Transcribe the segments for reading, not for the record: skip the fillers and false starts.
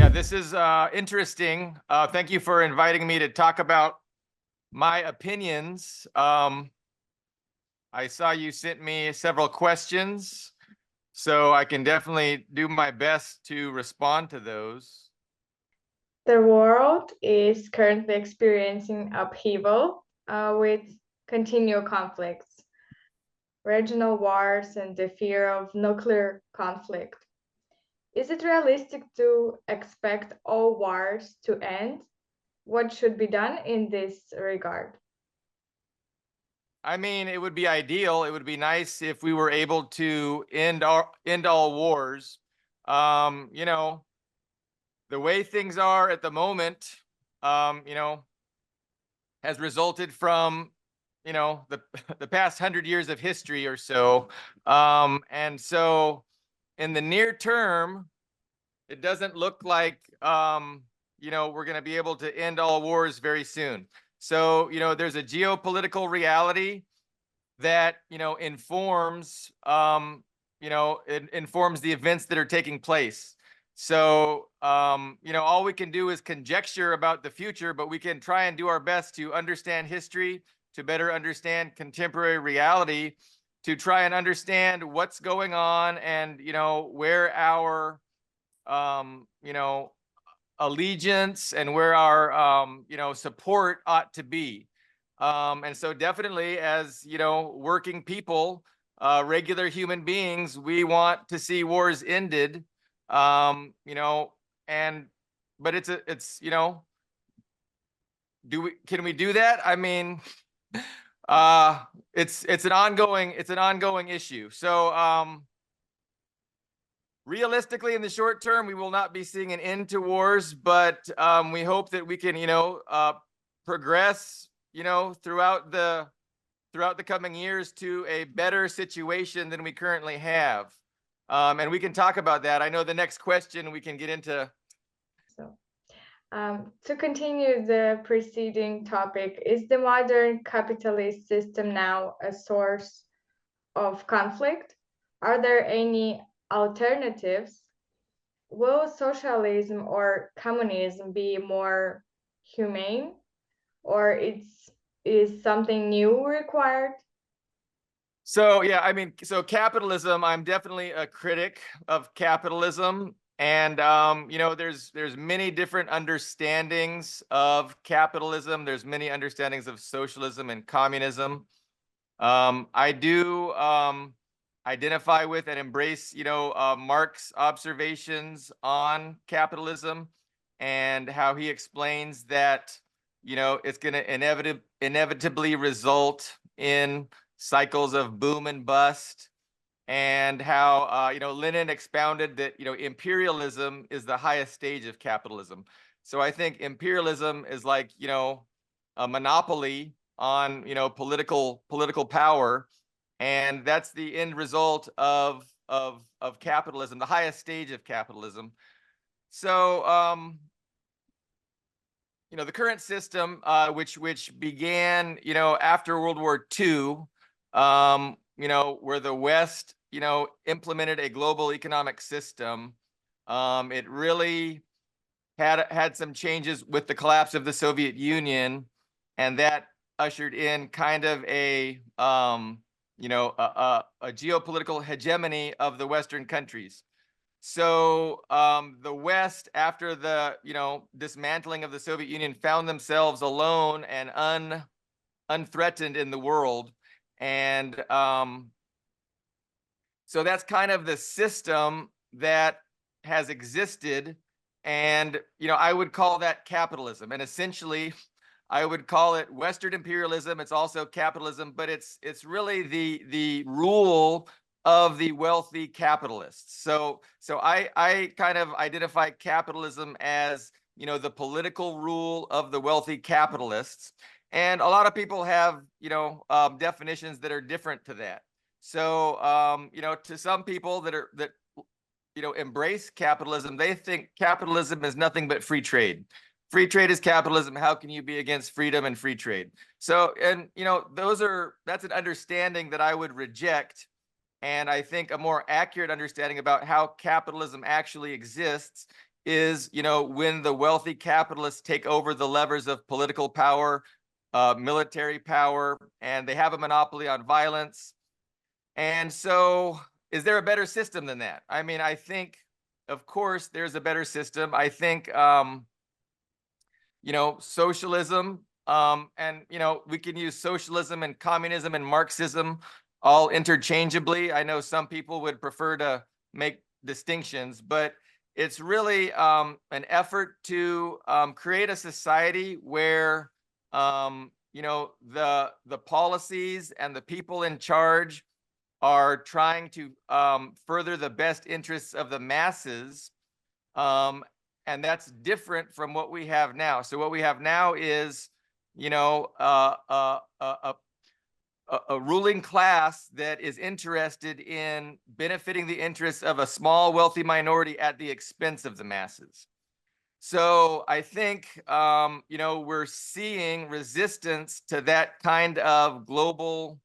Yeah, this is interesting. Thank you for inviting me to talk about my opinions. I saw you sent me several questions, so I can definitely do my best to respond to those. The world is currently experiencing upheaval with continual conflicts, regional wars, and the fear of nuclear conflict. Is it realistic to expect all wars to end? What should be done in this regard? I mean, it would be ideal. It would be nice if we were able to end all wars. Um, you know, the way things are at the moment, um, you know, has resulted from the the past 100 years of history or so, and so in the near term it doesn't look like we're going to be able to end all wars very soon. So there's a geopolitical reality that informs it informs the events that are taking place. So all we can do is conjecture about the future, but we can try and do our best to understand history, to better understand contemporary reality, to try and understand what's going on, and where our allegiance and where our support ought to be. And so definitely, as working people, regular human beings, we want to see wars ended. And but it's can we do that? I mean, it's an ongoing issue. So realistically, in the short term, we will not be seeing an end to wars, but we hope that we can progress throughout the coming years to a better situation than we currently have. And we can talk about that. I know the next question we can get into. So, to continue the preceding topic, is the modern capitalist system now a source of conflict? Are there any alternatives? Will socialism or communism be more humane, or is something new required? So yeah, I mean, so capitalism, I'm definitely a critic of capitalism. And there's many different understandings of capitalism. There's many understandings of socialism and communism. I do identify with and embrace Marx's observations on capitalism, and how he explains that it's going to inevitably result in cycles of boom and bust, and how Lenin expounded that imperialism is the highest stage of capitalism. So I think imperialism is like a monopoly on political power, and that's the end result of capitalism, the highest stage of capitalism. So the current system, which began after World War II, where the West implemented a global economic system. It really had some changes with the collapse of the Soviet Union, and that ushered in kind of a geopolitical hegemony of the Western countries. So the West, after the dismantling of the Soviet Union, found themselves alone and unthreatened in the world. And so that's kind of the system that has existed. And I would call that capitalism. And essentially, I would call it Western imperialism. It's also capitalism, but it's really the rule of the wealthy capitalists. So I kind of identify capitalism as the political rule of the wealthy capitalists. And a lot of people have definitions that are different to that. So to some people that embrace capitalism, they think capitalism is nothing but free trade. Free trade is capitalism. How can you be against freedom and free trade? So, and that's an understanding that I would reject. And I think a more accurate understanding about how capitalism actually exists is, when the wealthy capitalists take over the levers of political power, military power, and they have a monopoly on violence. And so, is there a better system than that? I mean, I think, of course, there's a better system. I think, socialism, and, we can use socialism and communism and Marxism all interchangeably. I know some people would prefer to make distinctions, but it's really an effort to create a society where, the policies and the people in charge are trying to further the best interests of the masses. Um, and that's different from what we have now. So what we have now is, a ruling class that is interested in benefiting the interests of a small, wealthy minority at the expense of the masses. So I think, we're seeing resistance to that kind of global,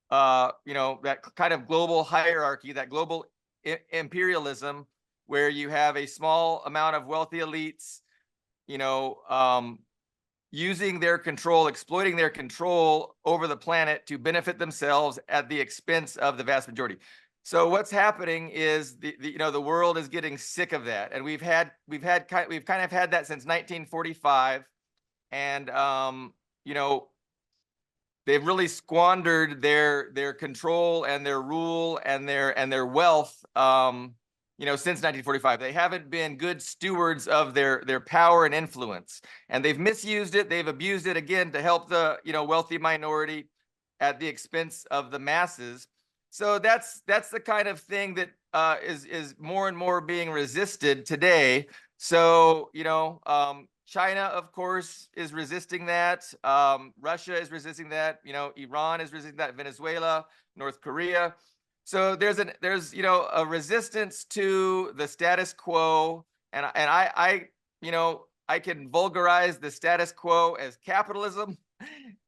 that kind of global hierarchy, that global imperialism, where you have a small amount of wealthy elites, you know, um, using their control, exploiting their control over the planet to benefit themselves at the expense of the vast majority. So what's happening is the world is getting sick of that, and we've kind of had that since 1945, and they've really squandered their control and their rule and their wealth, since 1945. They haven't been good stewards of their power and influence, and they've misused it. They've abused it again to help the wealthy minority at the expense of the masses. So that's the kind of thing that is more and more being resisted today. So China, of course, is resisting that. Russia is resisting that. Iran is resisting that. Venezuela, North Korea. So there's a resistance to the status quo, and I can vulgarize the status quo as capitalism,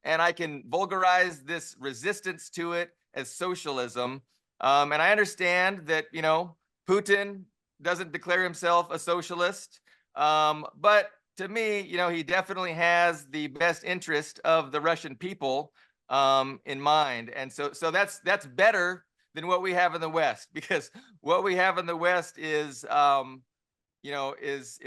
and I can vulgarize this resistance to it as socialism. And I understand that Putin doesn't declare himself a socialist, but to me, he definitely has the best interest of the Russian people in mind, and so that's better than what we have in the West, because what we have in the West is is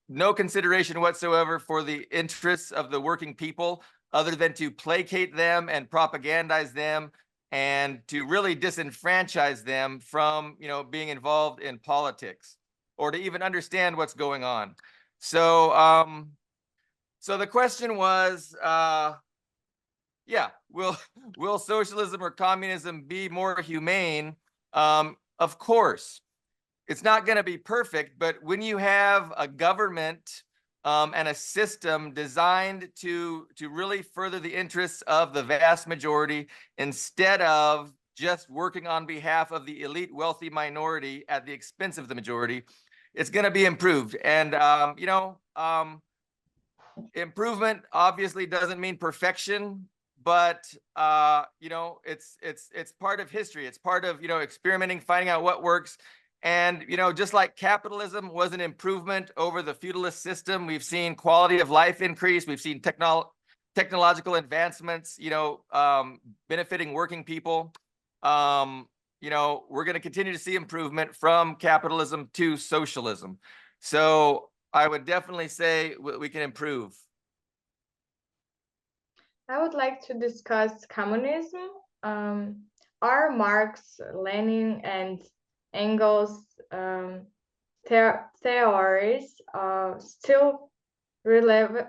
no consideration whatsoever for the interests of the working people, other than to placate them and propagandize them and to really disenfranchise them from being involved in politics or to even understand what's going on. So so the question was, will socialism or communism be more humane? Of course. It's not going to be perfect, but when you have a government and a system designed to really further the interests of the vast majority, instead of just working on behalf of the elite wealthy minority at the expense of the majority, it's going to be improved. And improvement obviously doesn't mean perfection, but it's part of history. It's part of experimenting, finding out what works. And just like capitalism was an improvement over the feudalist system, we've seen quality of life increase. We've seen technological advancements, benefiting working people. We're going to continue to see improvement from capitalism to socialism. So I would definitely say we can improve. I would like to discuss communism. Are Marx, Lenin, and Engels' theories still relevant?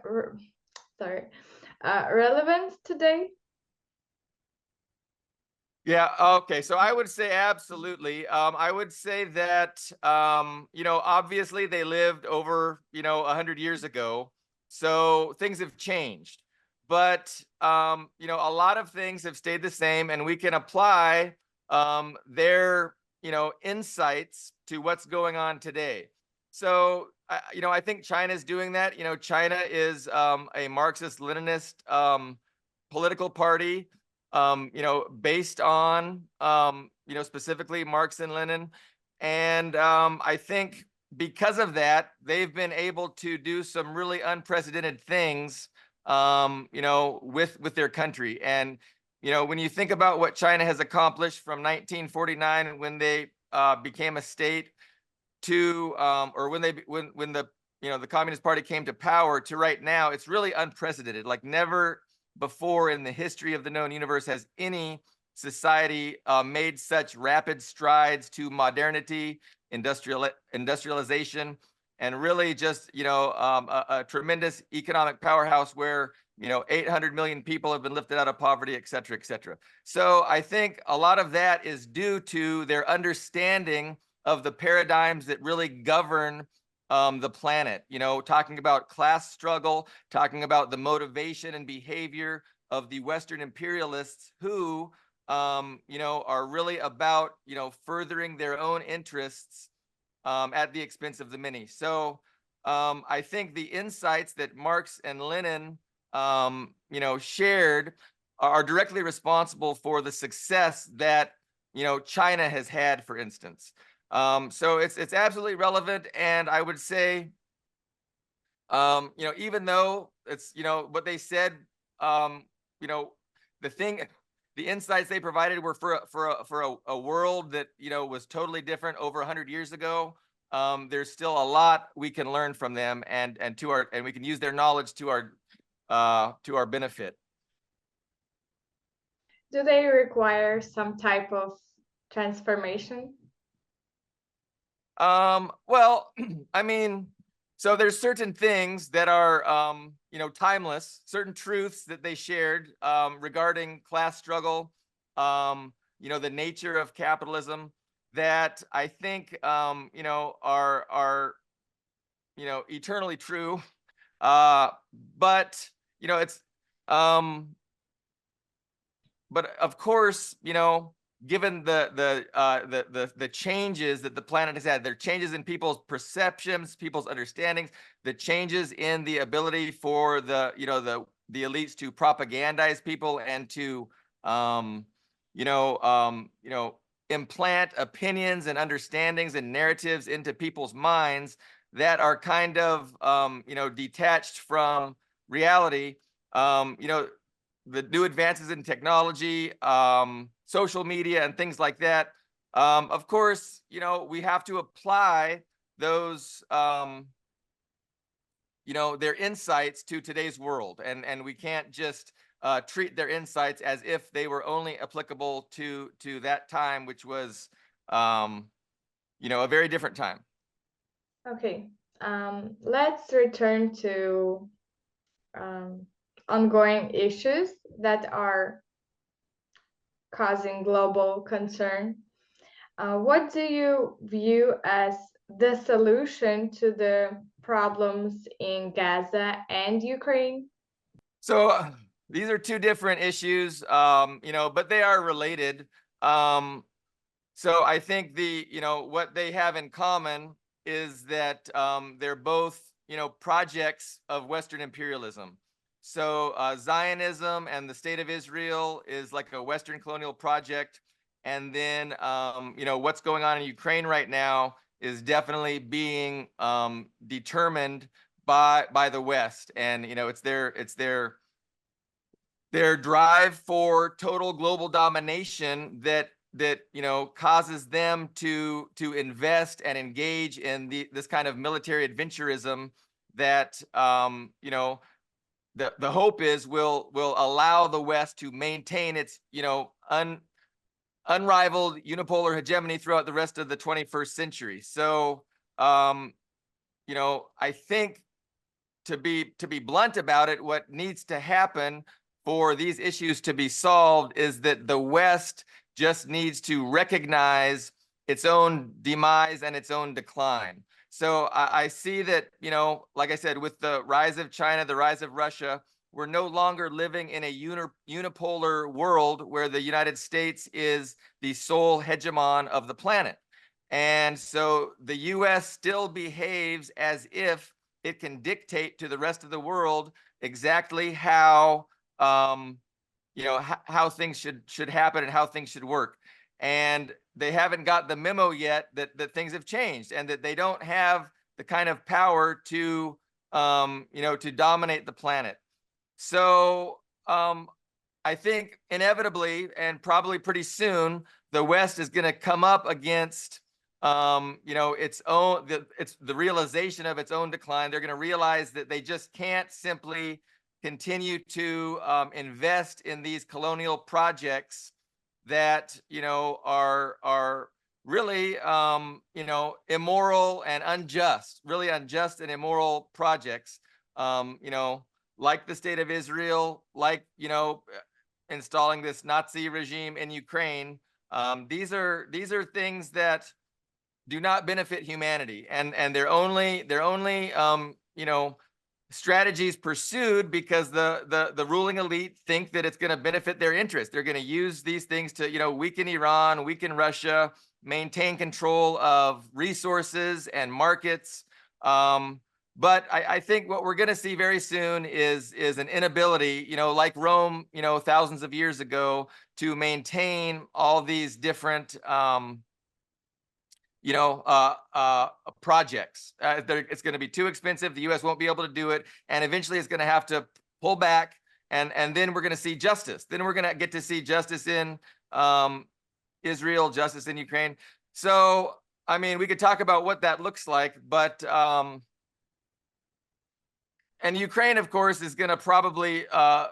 Relevant today? Yeah, okay. So I would say absolutely. I would say that obviously they lived over 100 years ago, so things have changed. But a lot of things have stayed the same, and we can apply their insights to what's going on today. So I think China is doing that. China is a Marxist-Leninist political party, based on, specifically Marx and Lenin. And I think, because of that, they've been able to do some really unprecedented things, with their country. And when you think about what China has accomplished from 1949, when they became a state, to or when the the Communist Party came to power, to right now, it's really unprecedented. Like never before in the history of the known universe has any society made such rapid strides to modernity, industrialization, and really just a tremendous economic powerhouse where 800 million people have been lifted out of poverty, et cetera, et cetera. So I think a lot of that is due to their understanding of the paradigms that really govern the planet. Talking about class struggle, talking about the motivation and behavior of the Western imperialists who, are really about, furthering their own interests at the expense of the many. So I think the insights that Marx and Lenin, shared are directly responsible for the success that, China has had, for instance. So it's absolutely relevant, and I would say, even though it's what they said, you know, the thing, the insights they provided were for a world that was totally different over 100 years ago. There's still a lot we can learn from them, and we can use their knowledge to our benefit. Do they require some type of transformation? Well, I mean, so there's certain things that are, timeless, certain truths that they shared, regarding class struggle, the nature of capitalism, that I think, are, eternally true. But, it's, um, but of course, given the changes that the planet has had, there are changes in people's perceptions, people's understandings, the changes in the ability for the elites to propagandize people and to um, you know um, you know implant opinions and understandings and narratives into people's minds that are kind of detached from reality. The new advances in technology, social media, and things like that. Of course, we have to apply those, their insights to today's world, and we can't just treat their insights as if they were only applicable to that time, which was, a very different time. Okay, let's return to um, ongoing issues that are causing global concern. What do you view as the solution to the problems in Gaza and Ukraine? So these are two different issues, but they are related. Um, So I think what they have in common is that they're both, projects of Western imperialism. So Zionism and the State of Israel is like a Western colonial project. And then, what's going on in Ukraine right now is definitely being determined by the West. And, it's their drive for total global domination that causes them to invest and engage in this kind of military adventurism that the hope is will allow the West to maintain its unrivaled unipolar hegemony throughout the rest of the 21st century. So I think, to be blunt about it, what needs to happen for these issues to be solved is that the West just needs to recognize its own demise and its own decline. So I see that, like I said, with the rise of China, the rise of Russia, we're no longer living in a unipolar world where the United States is the sole hegemon of the planet. And so the US still behaves as if it can dictate to the rest of the world exactly how how things should happen and how things should work. And they haven't got the memo yet that things have changed, and that they don't have the kind of power to to dominate the planet. So I think inevitably and probably pretty soon, the West is going to come up against its own it's the realization of its own decline. They're going to realize that they just can't simply continue to invest in these colonial projects that are really immoral and unjust, really unjust and immoral projects. Like the state of Israel, like installing this Nazi regime in Ukraine. These are things that do not benefit humanity, and they're only strategies pursued because the ruling elite think that it's going to benefit their interest. They're going to use these things to weaken Iran, weaken Russia, maintain control of resources and markets. But I think what we're going to see very soon is an inability, like Rome, thousands of years ago, to maintain all these different projects. It's going to be too expensive. The U.S. won't be able to do it, and eventually it's going to have to pull back. And then we're going to see justice. Then we're going to get to see justice in Israel, justice in Ukraine. So, I mean, we could talk about what that looks like, but and Ukraine, of course, is going to probably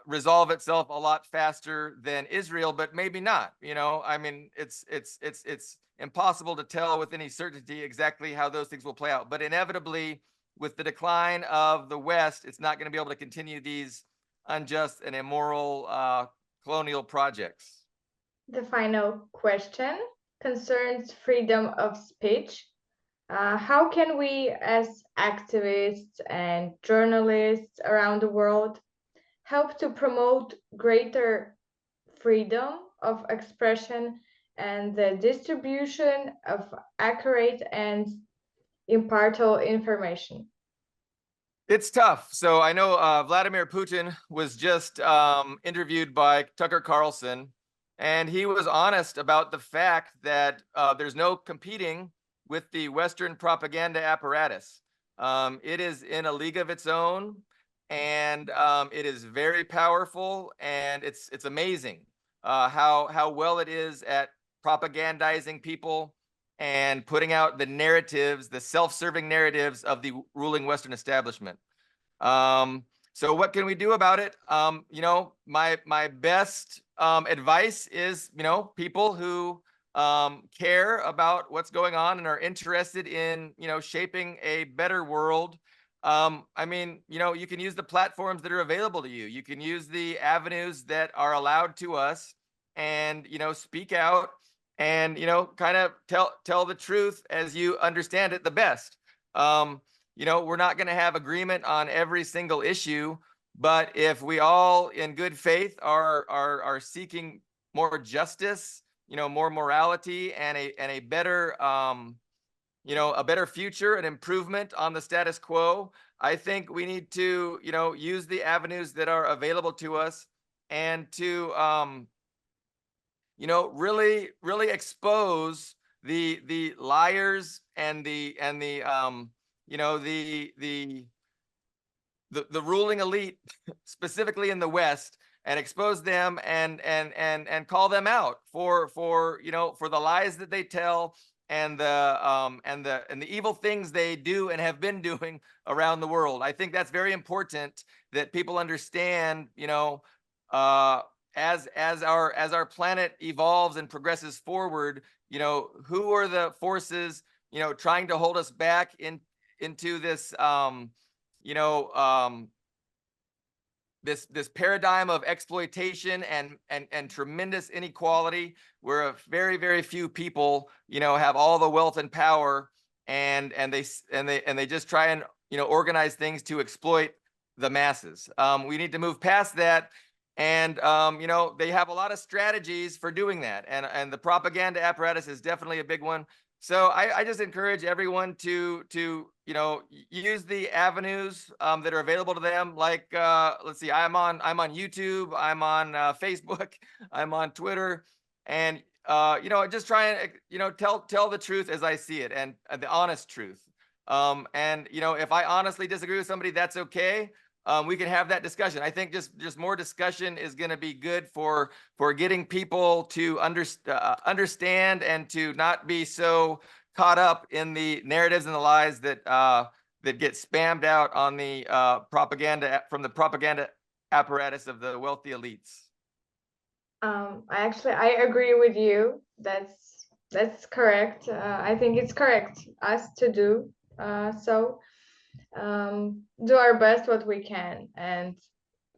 resolve itself a lot faster than Israel, but maybe not. I mean, it's impossible to tell with any certainty exactly how those things will play out. But inevitably, with the decline of the West, it's not going to be able to continue these unjust and immoral colonial projects. The final question concerns freedom of speech. How can we, as activists and journalists around the world, help to promote greater freedom of expression and the distribution of accurate and impartial information? It's tough. So I know Vladimir Putin was just interviewed by Tucker Carlson, and he was honest about the fact that there's no competing with the Western propaganda apparatus. It is in a league of its own, and it is very powerful, and it's amazing how well it is at propagandizing people and putting out the narratives, the self-serving narratives of the ruling Western establishment. So what can we do about it? My best advice is, people who care about what's going on and are interested in, shaping a better world. I mean, you can use the platforms that are available to you. You can use the avenues that are allowed to us, and speak out, and kind of tell the truth as you understand it the best. We're not going to have agreement on every single issue, but if we all in good faith are seeking more justice, more morality, and a better a better future, an improvement on the status quo, I think we need to use the avenues that are available to us, and to really expose the liars and the the ruling elite, specifically in the West, and expose them, and call them out for for the lies that they tell, and the evil things they do and have been doing around the world. I think that's very important, that people understand, as our planet evolves and progresses forward, who are the forces trying to hold us back into this this paradigm of exploitation and tremendous inequality, where very, very few people have all the wealth and power, and they just try and organize things to exploit the masses. We need to move past that, and they have a lot of strategies for doing that, and the propaganda apparatus is definitely a big one. So I just encourage everyone to use the avenues that are available to them. Like, let's see, I'm on YouTube, I'm on Facebook, I'm on Twitter, and just try and, tell the truth as I see it, and the honest truth. And if I honestly disagree with somebody, that's okay. We can have that discussion. I think just more discussion is going to be good for getting people to understand and to not be so caught up in the narratives and the lies that get spammed out on the propaganda from the propaganda apparatus of the wealthy elites. I agree with you. That's correct. I think it's correct us to do so. Do our best what we can, and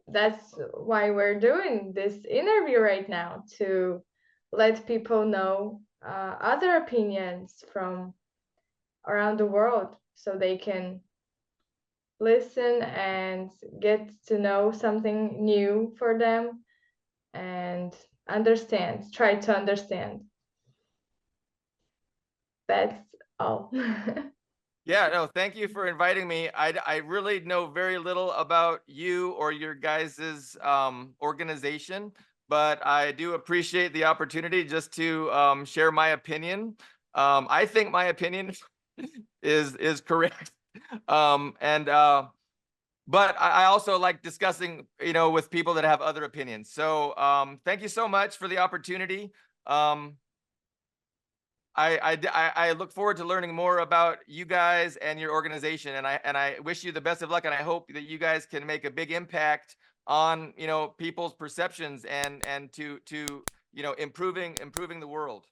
that's why we're doing this interview right now, to let people know other opinions from around the world, so they can listen and get to know something new for them and try to understand. That's all. Yeah, no, thank you for inviting me. I really know very little about you or your guys's organization, but I do appreciate the opportunity just to share my opinion. I think my opinion is correct. And but I also like discussing, with people that have other opinions. So thank you so much for the opportunity. Um, I look forward to learning more about you guys and your organization, and I wish you the best of luck, and I hope that you guys can make a big impact on people's perceptions and to improving the world.